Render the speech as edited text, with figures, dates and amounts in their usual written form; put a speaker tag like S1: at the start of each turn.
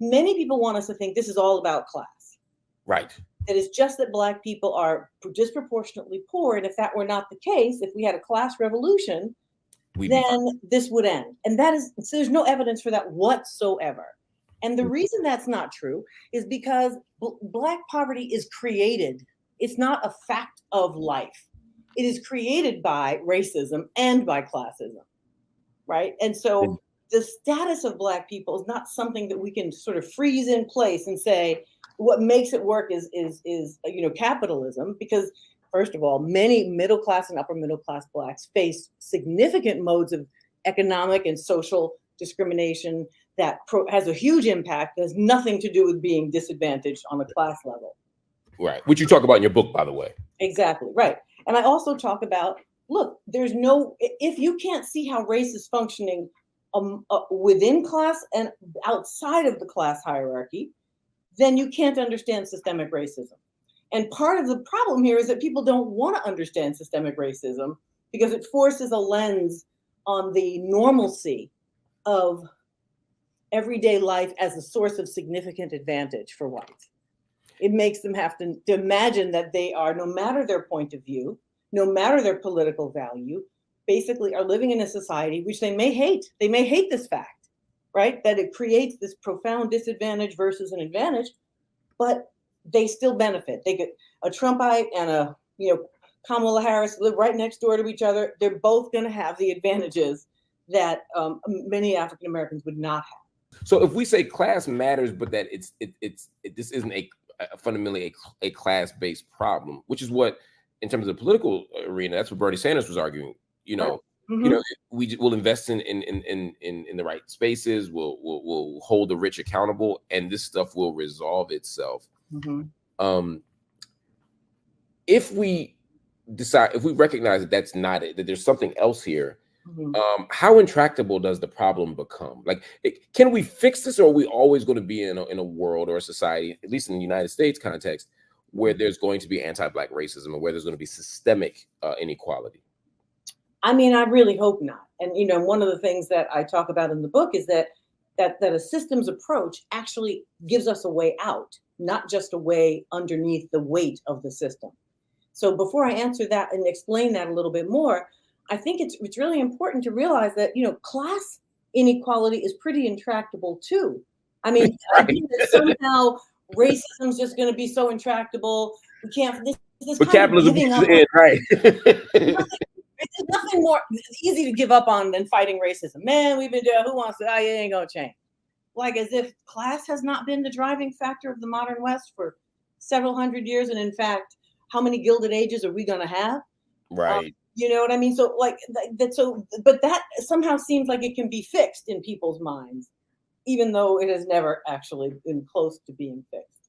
S1: Many people want us to think this is all about class.
S2: Right.
S1: It is just that Black people are disproportionately poor. And if that were not the case, if we had a class revolution, then this would end. And that is, so there's no evidence for that whatsoever. And the reason that's not true is because Black poverty is created. It's not a fact of life. It is created by racism and by classism, right? And so the status of Black people is not something that we can sort of freeze in place and say what makes it work is capitalism, because first of all, many middle class and upper middle class Blacks face significant modes of economic and social discrimination that has a huge impact. That has nothing to do with being disadvantaged on a class level.
S2: Right, which you talk about in your book, by the way.
S1: Exactly, right. And I also talk about, look, if you can't see how race is functioning within class and outside of the class hierarchy, then you can't understand systemic racism. And part of the problem here is that people don't want to understand systemic racism because it forces a lens on the normalcy of everyday life as a source of significant advantage for whites. It makes them have to imagine that they are, no matter their point of view, no matter their political value, basically are living in a society which they may hate. They may hate this fact, right? That it creates this profound disadvantage versus an advantage, but they still benefit. They get a Trumpite and a Kamala Harris live right next door to each other. They're both going to have the advantages that many African Americans would not have.
S2: So if we say class matters, but that this isn't fundamentally a class-based problem, which is what, in terms of the political arena, that's what Bernie Sanders was arguing. We will invest in the right spaces. We'll hold the rich accountable, and this stuff will resolve itself. If we recognize that that's not it, that there's something else here, how intractable does the problem become? Like, can we fix this, or are we always going to be in a world or a society, at least in the United States context, where there's going to be anti-Black racism and where there's going to be systemic inequality?
S1: I mean, I really hope not. And one of the things that I talk about in the book is that a systems approach actually gives us a way out, not just a way underneath the weight of the system. So before I answer that and explain that a little bit more, I think it's really important to realize that class inequality is pretty intractable too. I mean, I think that somehow racism is just going to be so intractable. We can't. This
S2: but capitalism is in, right?
S1: There's nothing more easy to give up on than fighting racism. Man, we've been doing. Who wants to? It ain't gonna change. Like as if class has not been the driving factor of the modern West for several hundred years, and in fact, how many Gilded Ages are we gonna have?
S2: Right.
S1: You know what I mean? So like that. So, but that somehow seems like it can be fixed in people's minds, even though it has never actually been close to being fixed.